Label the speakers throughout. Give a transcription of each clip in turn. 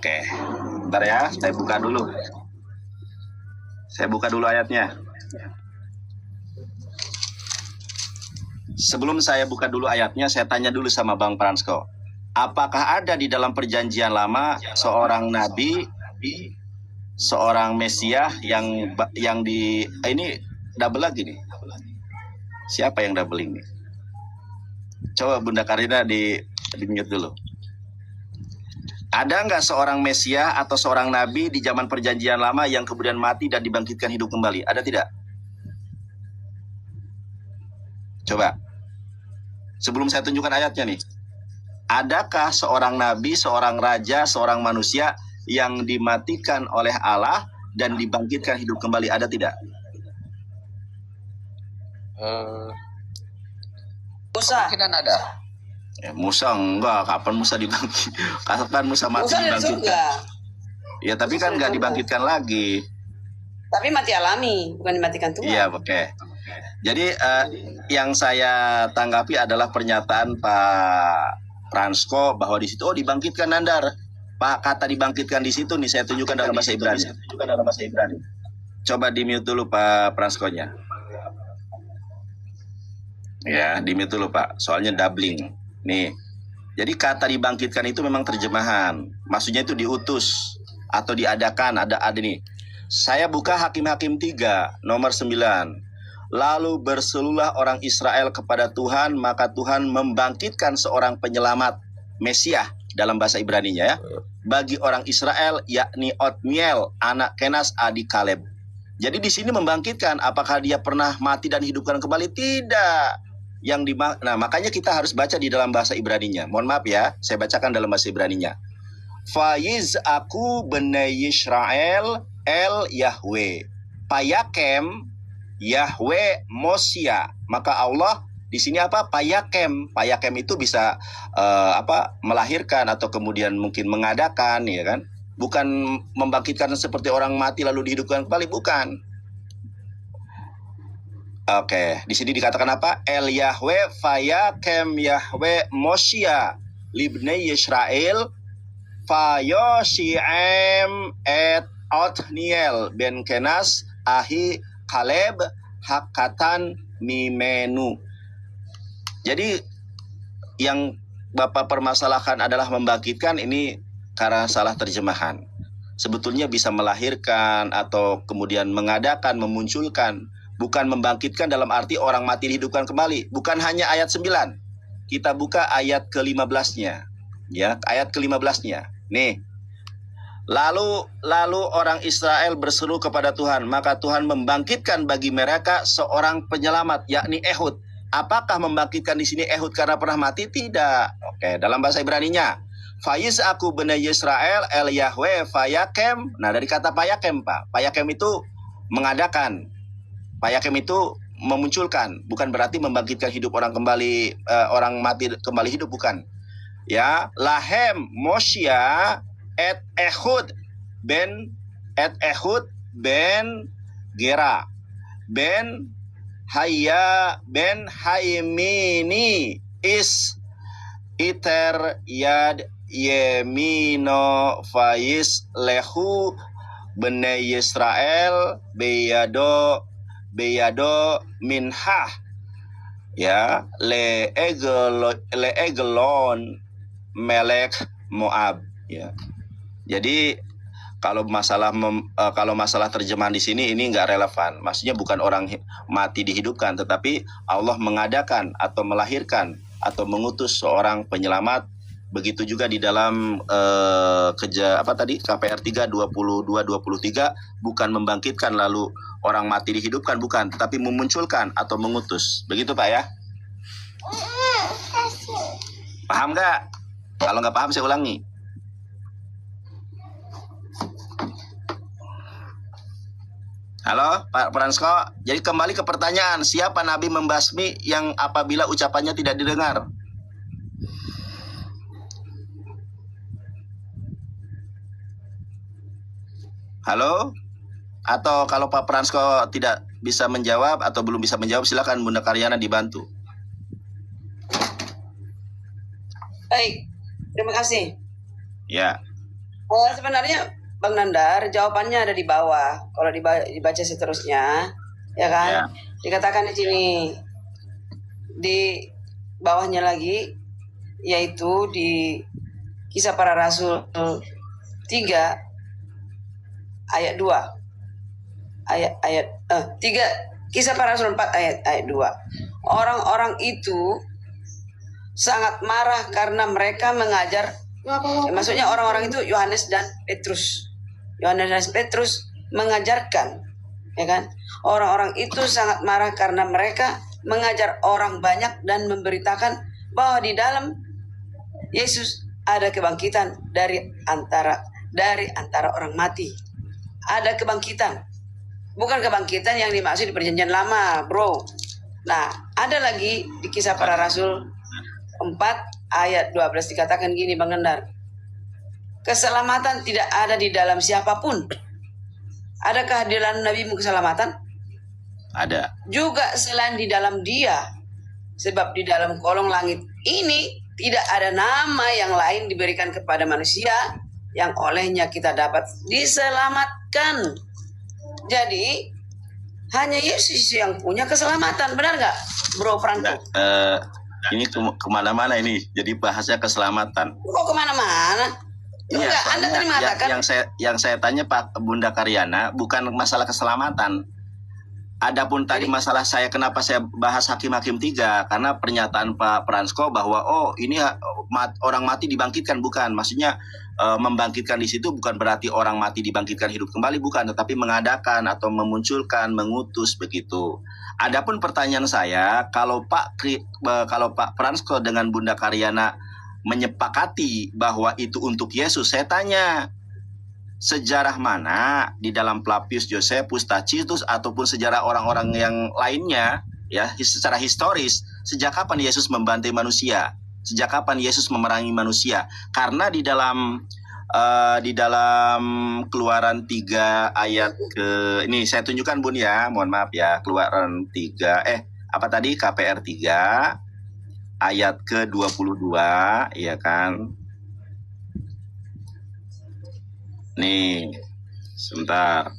Speaker 1: Oke, bentar ya, saya buka dulu. Saya buka dulu ayatnya. Sebelum saya buka dulu ayatnya, saya tanya dulu sama Bang Pransko. Apakah ada di dalam perjanjian lama seorang nabi, seorang Mesias yang di ini double lagi nih? Siapa yang doubling nih? Coba Bunda Karina di mute dulu. Ada nggak seorang Mesias atau seorang nabi di zaman perjanjian lama yang kemudian mati dan dibangkitkan hidup kembali? Ada tidak? Coba. Sebelum saya tunjukkan ayatnya nih. Adakah seorang nabi, seorang raja, seorang manusia yang dimatikan oleh Allah dan dibangkitkan hidup kembali? Ada tidak?
Speaker 2: Musa. Kemungkinan ada.
Speaker 1: Ya, Musa enggak, kapan Musa dibangkit? Kapan Musa mati
Speaker 2: Musa dari
Speaker 1: dibangkitkan?
Speaker 2: surga.
Speaker 1: Ya tapi
Speaker 2: Musa
Speaker 1: kan nggak dibangkitkan lagi.
Speaker 2: Tapi mati alami, bukan dimatikan Tuhan.
Speaker 1: Iya, oke. Jadi yang saya tanggapi adalah pernyataan Pak Pransko bahwa di situ dibangkitkan Nandar. Pak, kata dibangkitkan di situ nih saya tunjukkan dalam bahasa Ibrani. Coba di mute dulu Pak Pranskonya. Ya, di mute dulu Pak. Soalnya doubling. Nih. Jadi kata dibangkitkan itu memang terjemahan. Maksudnya itu diutus atau diadakan, ada nih. Saya buka Hakim-Hakim 3 nomor 9. Lalu berseluruhlah orang Israel kepada Tuhan, maka Tuhan membangkitkan seorang penyelamat Mesias dalam bahasa Ibraninya ya. Bagi orang Israel yakni Otniel anak Kenas adik Kaleb. Jadi di sini membangkitkan, apakah dia pernah mati dan hidupkan kembali? Tidak. Nah, makanya kita harus baca di dalam bahasa Ibraninya. Mohon maaf ya, saya bacakan dalam bahasa Ibraninya. Faiz aku benai Yisrael el Yahweh. Payakem Yahweh Mosia. Maka Allah di sini apa? Payakem. Payakem itu bisa melahirkan atau kemudian mungkin mengadakan, ya kan? Bukan membangkitkan seperti orang mati lalu dihidupkan kembali, bukan. Oke, di sini dikatakan apa? El Yahweh Fayakem Yahweh Mosia libnei Yisrael Fayosiem et Otniel ben Kenas ahi Kaleb hakatan mimenu. Jadi yang Bapak permasalahkan adalah membangkitkan ini karena salah terjemahan. Sebetulnya bisa melahirkan atau kemudian mengadakan, memunculkan. Bukan membangkitkan dalam arti orang mati dihidupkan kembali. Bukan hanya ayat 9. Kita buka ayat ke-15-nya. Ya, ayat ke-15-nya. Nih. Lalu orang Israel berseru kepada Tuhan, maka Tuhan membangkitkan bagi mereka seorang penyelamat, yakni Ehud. Apakah membangkitkan di sini Ehud karena pernah mati? Tidak. Oke, dalam bahasa Ibraninya. Faiz aku benai Yisrael el Yahweh Fayakem. Nah, dari kata Payakem, Pak. Payakem itu mengadakan. Payakem itu memunculkan, bukan berarti membangkitkan hidup orang kembali, orang mati kembali hidup, bukan. Ya, lahem Mosia et Ehud ben Gera ben Haimini is iter yad yemino faiz lehu bene Yisrael beyado minhah ya le egelon melek Moab ya. Jadi kalau masalah terjemahan di sini ini nggak relevan. Maksudnya bukan orang mati dihidupkan, tetapi Allah mengadakan atau melahirkan atau mengutus seorang penyelamat. Begitu juga di dalam KPR 3 22-23 bukan membangkitkan lalu orang mati dihidupkan, bukan, tetapi memunculkan atau mengutus. Begitu Pak ya? Paham nggak? Kalau nggak paham saya ulangi. Halo Pak Pransko. Jadi kembali ke pertanyaan, siapa Nabi membasmi yang apabila ucapannya tidak didengar? Halo? Atau kalau Pak Pransko tidak bisa menjawab atau belum bisa menjawab, silakan Bunda Karyana dibantu.
Speaker 2: Baik, terima kasih.
Speaker 1: Ya.
Speaker 2: Sebenarnya Bang Nandar, jawabannya ada di bawah. Kalau dibaca seterusnya, ya kan?
Speaker 1: Ya.
Speaker 2: Dikatakan di sini, di bawahnya lagi, yaitu di Kisah Para Rasul 3 ayat 2. Kisah Para Rasul 4 ayat 2. Orang-orang itu sangat marah karena mereka mengajar. Maksudnya orang-orang itu Yohanes dan Petrus. Yohanes dan Petrus mengajarkan, ya kan? Orang-orang itu sangat marah karena mereka mengajar orang banyak dan memberitakan bahwa di dalam Yesus ada kebangkitan dari antara orang mati. Ada kebangkitan. Bukan kebangkitan yang dimaksud di Perjanjian Lama, bro. Nah, ada lagi di Kisah Para Rasul 4 ayat 12 dikatakan gini, Bang Nandar. Keselamatan tidak ada di dalam siapapun. Adakah di dalam Nabi-Mu keselamatan?
Speaker 1: Ada.
Speaker 2: Juga selain di dalam Dia. Sebab di dalam kolong langit ini tidak ada nama yang lain diberikan kepada manusia yang olehnya kita dapat diselamatkan. Jadi hanya Yesus yang punya keselamatan, benar nggak, Bro Franco?
Speaker 1: Ini kemana-mana ini, jadi bahasnya keselamatan.
Speaker 2: Kok kemana-mana?
Speaker 1: Iya,
Speaker 2: Anda tadi mengatakan
Speaker 1: yang saya tanya Pak Bunda Karyana bukan masalah keselamatan. Adapun tadi masalah kenapa saya bahas hakim-hakim 3, karena pernyataan Pak Fransko bahwa ini orang mati dibangkitkan, bukan. Maksudnya membangkitkan di situ bukan berarti orang mati dibangkitkan hidup kembali, bukan, tetapi mengadakan atau memunculkan, mengutus begitu. Adapun pertanyaan saya, kalau Pak Fransko dengan Bunda Karyana menyepakati bahwa itu untuk Yesus, saya tanya, sejarah mana di dalam Flavius Josephus, Tacitus ataupun sejarah orang-orang yang lainnya, ya, secara historis, sejak kapan Yesus membantai manusia? Sejak kapan Yesus memerangi manusia? Karena di dalam Keluaran 3 ayat ini saya tunjukkan Bun ya, mohon maaf ya, Keluaran 3 KPR 3 ayat ke-22, ya kan? Nih, sebentar.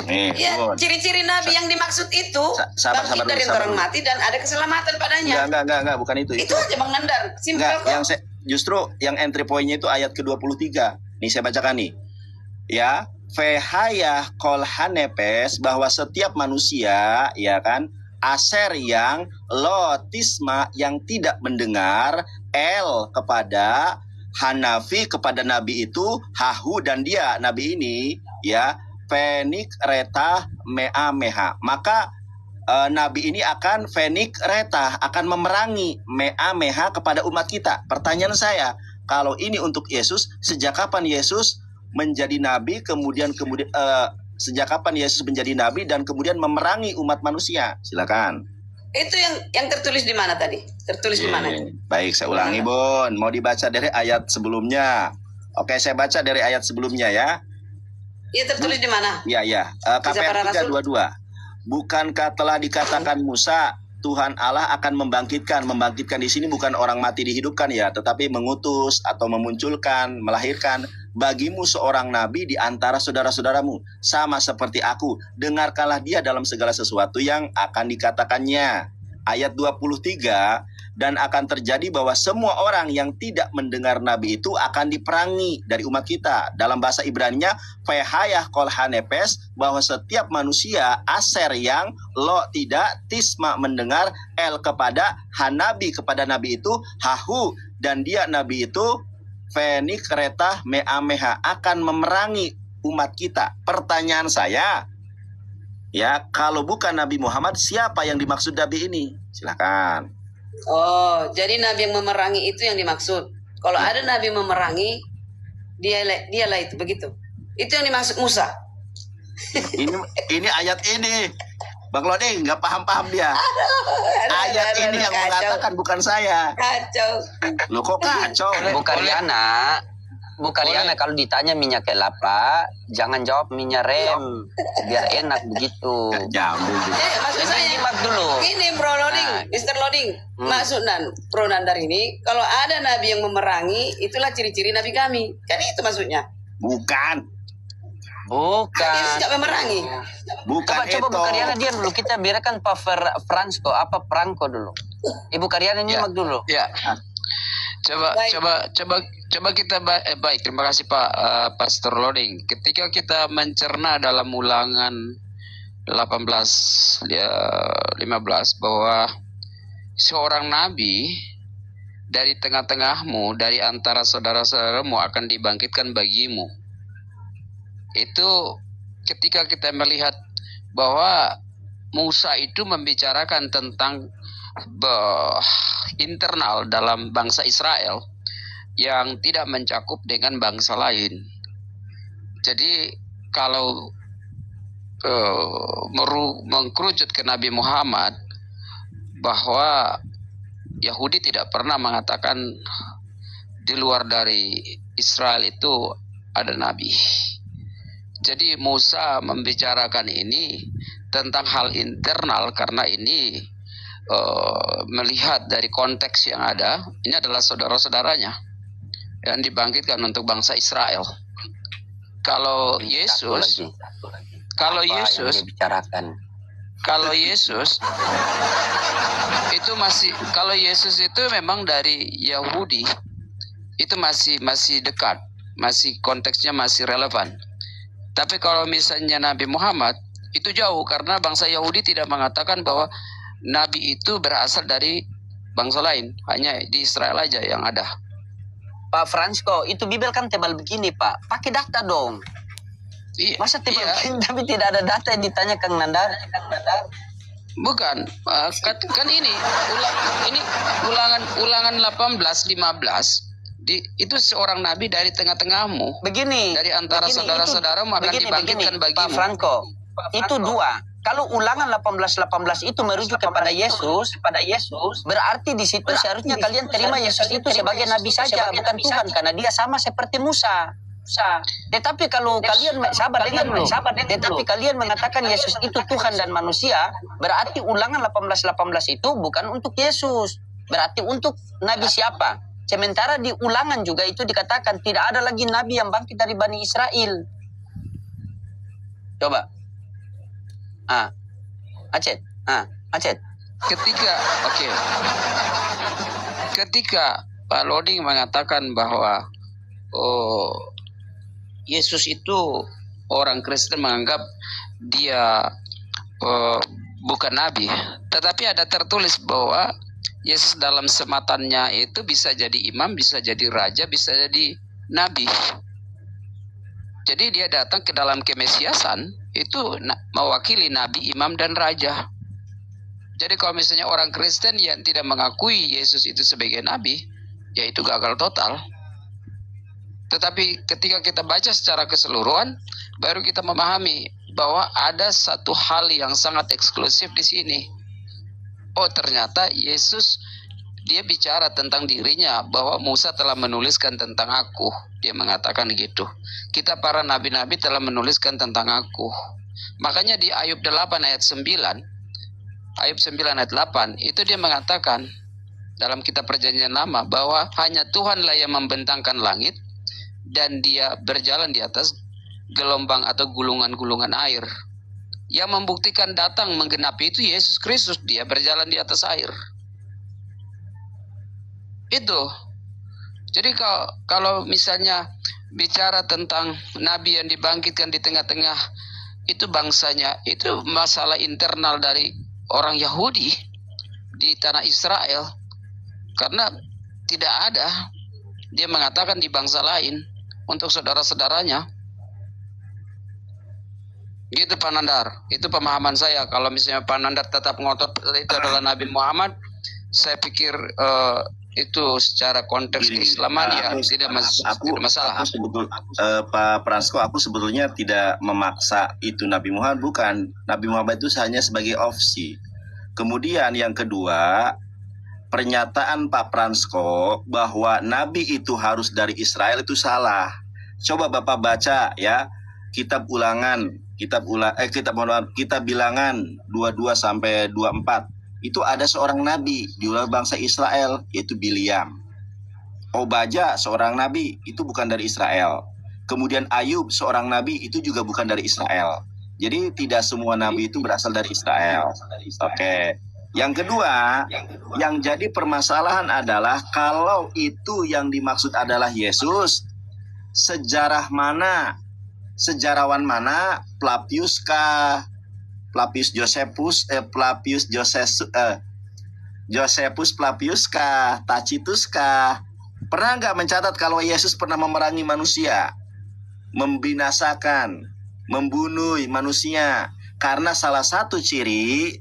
Speaker 1: Nih,
Speaker 2: ya, ciri-ciri Nabi yang dimaksud itu bangkit dari orang mati dan ada keselamatan padanya.
Speaker 1: Enggak, bukan itu.
Speaker 2: Itu aja Bang Nandar, simpel kok.
Speaker 1: Justru yang entry point-nya itu ayat ke-23. Nih saya bacakan nih. Ya, Fehayah kol hanepes, bahwa setiap manusia, ya kan, aser yang lotisma, yang tidak mendengar, el kepada Hanafi, kepada Nabi itu, hahu, dan dia Nabi ini, ya, fenik reta mea meha, maka Nabi ini akan fenik reta, akan memerangi mea meha kepada umat kita. Pertanyaan saya, kalau ini untuk Yesus, sejak kapan Yesus menjadi Nabi, kemudian sejak kapan Yesus menjadi Nabi dan kemudian memerangi umat manusia? Silakan.
Speaker 2: Itu yang tertulis di mana tadi? Tertulis di mana?
Speaker 1: Baik, saya ulangi, Bun. Mau dibaca dari ayat sebelumnya? Oke, saya baca dari ayat sebelumnya ya.
Speaker 2: Iya, tertulis di mana?
Speaker 1: Iya. KPR 3:22. Bukankah telah dikatakan Musa, Tuhan Allah akan membangkitkan di sini bukan orang mati dihidupkan ya, tetapi mengutus atau memunculkan, melahirkan bagimu seorang nabi di antara saudara-saudaramu, sama seperti aku. Dengarkanlah dia dalam segala sesuatu yang akan dikatakannya. Ayat 23, dan akan terjadi bahwa semua orang yang tidak mendengar nabi itu akan diperangi dari umat kita. Dalam bahasa Ibraninya, Fehayah kol hanepes, bahwa setiap manusia aser yang lo tidak tisma mendengar, el kepada hanabi, kepada nabi itu, hahu, dan dia nabi itu fenik reta mea meha, akan memerangi umat kita. Pertanyaan saya, ya, kalau bukan Nabi Muhammad, siapa yang dimaksud Nabi ini? Silakan.
Speaker 2: Oh, jadi Nabi yang memerangi itu yang dimaksud. Kalau ada Nabi memerangi, dialah itu, begitu. Itu yang dimaksud Musa. Ini ayat ini,
Speaker 1: Bang Lodi nggak paham dia. Ayat ini yang mengatakan, bukan saya.
Speaker 2: Kacau.
Speaker 1: Loh, kok kacau?
Speaker 3: Bukan Liana, kalau ditanya minyak kelapa, jangan jawab minyak rem, biar enak begitu.
Speaker 1: Jamu.
Speaker 2: Maksud saya
Speaker 3: nyimak dulu.
Speaker 2: Gini Bro Loding, Mr. Loading, maksud Pro Nandar ini, kalau ada nabi yang memerangi, itulah ciri-ciri nabi kami. Kan itu maksudnya.
Speaker 1: Bukan.
Speaker 2: Yesus tidak memerangi.
Speaker 1: Bukan
Speaker 3: Coba Bu Karyana dia dulu, kita biarkan Pak Franco dulu. Ibu Karyana nyimak dulu.
Speaker 4: Ya.
Speaker 2: Baik.
Speaker 4: Coba kita baik. Terima kasih Pak Pastor Loading. Ketika kita mencerna dalam Ulangan 18 15 bahwa seorang nabi dari tengah-tengahmu, dari antara saudara-saudaramu akan dibangkitkan bagimu. Itu ketika kita melihat bahwa Musa itu membicarakan tentang internal dalam bangsa Israel yang tidak mencakup dengan bangsa lain. Jadi kalau mengkerucut ke Nabi Muhammad bahwa Yahudi tidak pernah mengatakan di luar dari Israel itu ada nabi. Jadi Musa membicarakan ini tentang hal internal karena ini melihat dari konteks yang ada, ini adalah saudara-saudaranya yang dibangkitkan untuk bangsa Israel. Kalau Yesus itu memang dari Yahudi, itu masih dekat, masih konteksnya masih relevan. Tapi kalau misalnya Nabi Muhammad itu jauh karena bangsa Yahudi tidak mengatakan bahwa Nabi itu berasal dari bangsa lain, hanya di Israel aja yang ada.
Speaker 3: Pak Franco, itu Bibel kan tebal begini Pak, pakai data dong. Masa tebal begini tapi tidak ada data yang ditanya Kang Nandar?
Speaker 4: Bukan, kan ini ulangan 18:15. Itu seorang nabi dari tengah-tengahmu.
Speaker 3: Begini.
Speaker 4: Dari antara saudara-saudaramu akan dibangkitkan bagimu.
Speaker 3: Pak Franco, itu dua. Kalau ulangan 18:18 itu merujuk kepada Yesus, berarti di situ seharusnya kalian terima Yesus itu sebagai nabi saja, bukan Tuhan, karena dia sama seperti Musa. Tetapi kalau kalian kalian mengatakan Yesus itu Tuhan dan manusia, berarti ulangan 18:18 itu bukan untuk Yesus, berarti untuk nabi siapa? Sementara di ulangan juga itu dikatakan tidak ada lagi nabi yang bangkit dari Bani Israel. Coba. Acet.
Speaker 4: Ketika Pak Loading mengatakan bahwa Yesus itu orang Kristen menganggap dia bukan nabi, tetapi ada tertulis bahwa Yesus dalam sematannya itu bisa jadi imam, bisa jadi raja, bisa jadi nabi. Jadi dia datang ke dalam kemesiasan itu mewakili nabi, imam, dan raja. Jadi kalau misalnya orang Kristen yang tidak mengakui Yesus itu sebagai nabi, ya itu gagal total. Tetapi ketika kita baca secara keseluruhan, baru kita memahami bahwa ada satu hal yang sangat eksklusif di sini. Oh, ternyata Yesus dia bicara tentang dirinya bahwa Musa telah menuliskan tentang aku. Dia mengatakan gitu. Kita para nabi-nabi telah menuliskan tentang aku. Makanya di Ayub 8 ayat 9, Ayub 9 ayat 8, itu dia mengatakan dalam kitab Perjanjian Lama bahwa hanya Tuhanlah yang membentangkan langit dan dia berjalan di atas gelombang atau gulungan-gulungan air. Yang membuktikan datang menggenapi itu Yesus Kristus, dia berjalan di atas air. Itu. Jadi kalau misalnya bicara tentang nabi yang dibangkitkan di tengah-tengah itu bangsanya, itu masalah internal dari orang Yahudi di tanah Israel. Karena tidak ada, dia mengatakan di bangsa lain untuk saudara-saudaranya. Gitu Pak Nandar, itu pemahaman saya. Kalau misalnya Pak Nandar tetap ngotot itu adalah Nabi Muhammad, saya pikir itu secara konteks keislaman ya tidak masalah.
Speaker 1: Pak Prasko, aku sebetulnya tidak memaksa itu Nabi Muhammad, bukan. Nabi Muhammad itu hanya sebagai opsi. Kemudian yang kedua, pernyataan Pak Prasko bahwa Nabi itu harus dari Israel itu salah. Coba Bapak baca ya kitab Bilangan 22 sampai 24. itu ada seorang nabi di wilayah bangsa Israel, yaitu Bilyam. Obaja seorang nabi, itu bukan dari Israel. Kemudian Ayub seorang nabi, itu juga bukan dari Israel. Jadi tidak semua nabi itu berasal dari Israel. Oke. Yang kedua, yang jadi permasalahan adalah kalau itu yang dimaksud adalah Yesus, sejarah mana, sejarawan mana, Flavius kah, Flavius Josephus, Josephus Flavius kah, Tacitus kah, pernah nggak mencatat kalau Yesus pernah memerangi manusia, membinasakan, membunuh manusia? Karena salah satu ciri,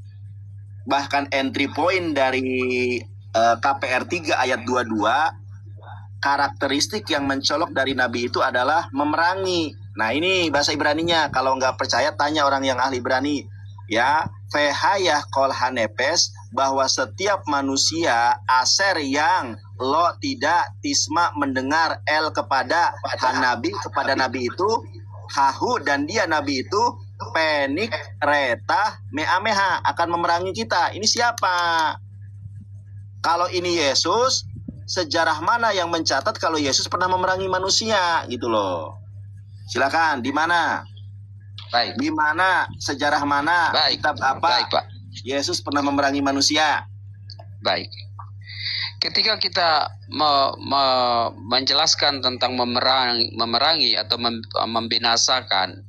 Speaker 1: bahkan entry point dari KPR 3 ayat 22, karakteristik yang mencolok dari Nabi itu adalah memerangi. Nah ini bahasa Ibraninya, kalau nggak percaya tanya orang yang ahli Ibrani. Ya, Fehayah kol hanepes, bahwa setiap manusia aser yang lo tidak tisma mendengar el kepada Nabi, kepada Nabi itu, hahu dan dia Nabi itu, penik reta meameha, akan memerangi kita. Ini siapa? Kalau ini Yesus, sejarah mana yang mencatat kalau Yesus pernah memerangi manusia gitu loh? Silakan, di mana?
Speaker 4: Baik.
Speaker 1: Di mana, sejarah mana?
Speaker 4: Baik.
Speaker 1: Kitab apa?
Speaker 4: Baik, Pak.
Speaker 1: Yesus pernah memerangi manusia.
Speaker 4: Baik. Ketika kita menjelaskan tentang memerangi atau membinasakan,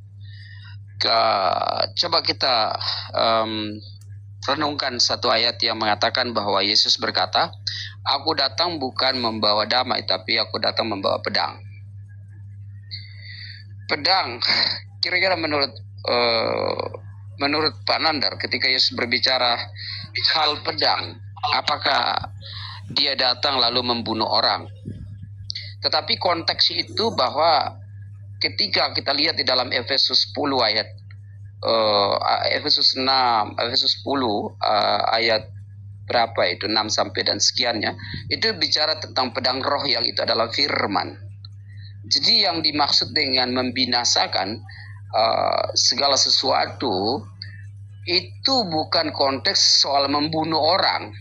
Speaker 4: coba kita renungkan satu ayat yang mengatakan bahwa Yesus berkata, "Aku datang bukan membawa damai, tapi aku datang membawa pedang." Pedang, kira-kira menurut Pak Nandar, ketika Yesus berbicara hal pedang, apakah dia datang lalu membunuh orang? Tetapi konteks itu bahwa ketika kita lihat di dalam Efesus 10 ayat Efesus 6, Efesus 10 ayat berapa itu, 6 sampai dan sekiannya, itu bicara tentang pedang roh yang itu adalah firman. Jadi yang dimaksud dengan membinasakan segala sesuatu itu bukan konteks soal membunuh orang.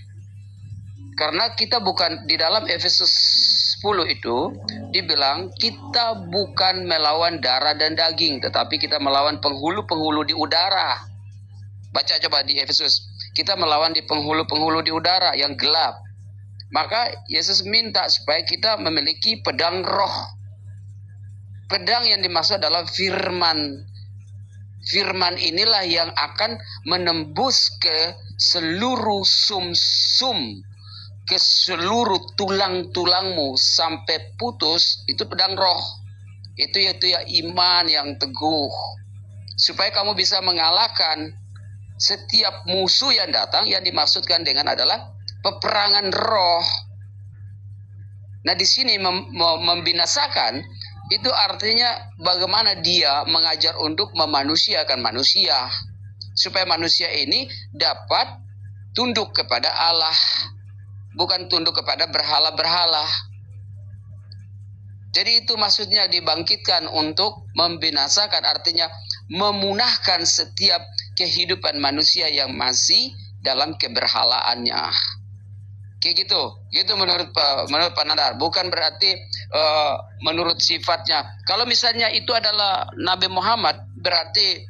Speaker 4: Karena kita bukan, di dalam Efesus 10 itu dibilang kita bukan melawan darah dan daging, tetapi kita melawan penghulu-penghulu di udara. Baca coba di Efesus, kita melawan di penghulu-penghulu di udara yang gelap. Maka Yesus minta supaya kita memiliki pedang roh. Pedang yang dimaksud adalah firman. Firman inilah yang akan menembus ke seluruh sum-sum, ke seluruh tulang-tulangmu sampai putus. Itu pedang roh. Itu yaitu ya iman yang teguh, supaya kamu bisa mengalahkan setiap musuh yang datang. Yang dimaksudkan dengan adalah peperangan roh. Nah di sini membinasakan itu artinya bagaimana dia mengajar untuk memanusiakan manusia, supaya manusia ini dapat tunduk kepada Allah, bukan tunduk kepada berhala-berhala. Jadi itu maksudnya dibangkitkan untuk membinasakan, artinya memunahkan setiap kehidupan manusia yang masih dalam keberhalaannya. Kayak gitu menurut Pak Nandar. Bukan berarti menurut sifatnya. Kalau misalnya itu adalah Nabi Muhammad, berarti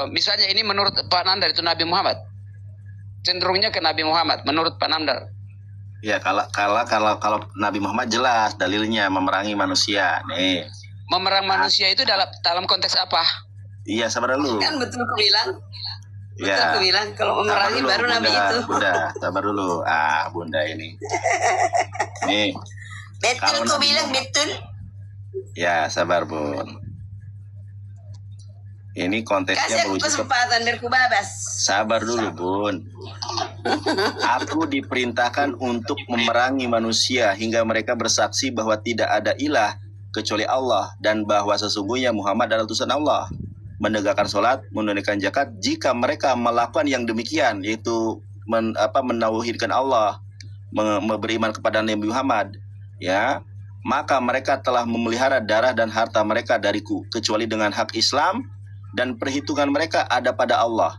Speaker 4: misalnya ini menurut Pak Nandar itu Nabi Muhammad, cenderungnya ke Nabi Muhammad menurut Pak Nandar.
Speaker 1: Ya kalau Nabi Muhammad jelas dalilnya memerangi manusia. Nih.
Speaker 4: Memerang manusia itu dalam konteks apa?
Speaker 1: Iya, sabar dulu.
Speaker 2: Kan betul aku bilang.
Speaker 1: Ya.
Speaker 2: Aku bilang kalau memerangi
Speaker 1: dulu,
Speaker 2: baru
Speaker 1: Bunda,
Speaker 2: Nabi itu.
Speaker 1: Bunda, sabar dulu. Bunda ini. Nih.
Speaker 2: Betul aku bilang, betul.
Speaker 1: Ya, sabar, Bun. Ini konteksnya
Speaker 2: Kasih aku
Speaker 1: merujuk ke...
Speaker 2: kesempatan biar ku babas.
Speaker 1: Sabar dulu, Bun. Aku diperintahkan untuk memerangi manusia hingga mereka bersaksi bahwa tidak ada ilah kecuali Allah dan bahwa sesungguhnya Muhammad adalah utusan Allah. Menegakkan sholat, menunaikan zakat. Jika mereka melakukan yang demikian, yaitu menauhidkan Allah, beriman kepada Nabi Muhammad, ya, maka mereka telah memelihara darah dan harta mereka dariku, kecuali dengan hak Islam, dan perhitungan mereka ada pada Allah.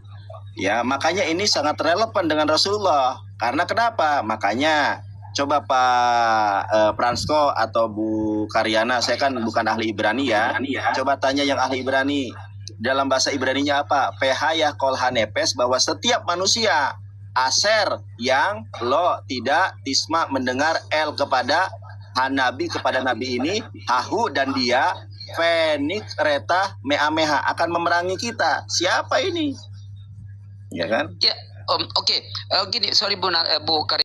Speaker 1: Ya, makanya ini sangat relevan dengan Rasulullah. Karena kenapa? Makanya coba Pak Pransko atau Bu Karyana, saya kan bukan ahli Ibrani ya. Coba tanya yang ahli Ibrani. Dalam bahasa Ibraninya apa? Pehayah kol hanepes, bahwa setiap manusia aser yang lo tidak tisma mendengar el kepada hanabi, kepada nabi ini, hahu dan dia fenik reta meameha akan memerangi kita. Siapa ini? Ya kan?
Speaker 4: Ya, oke. Gini, sorry Bu Karyana.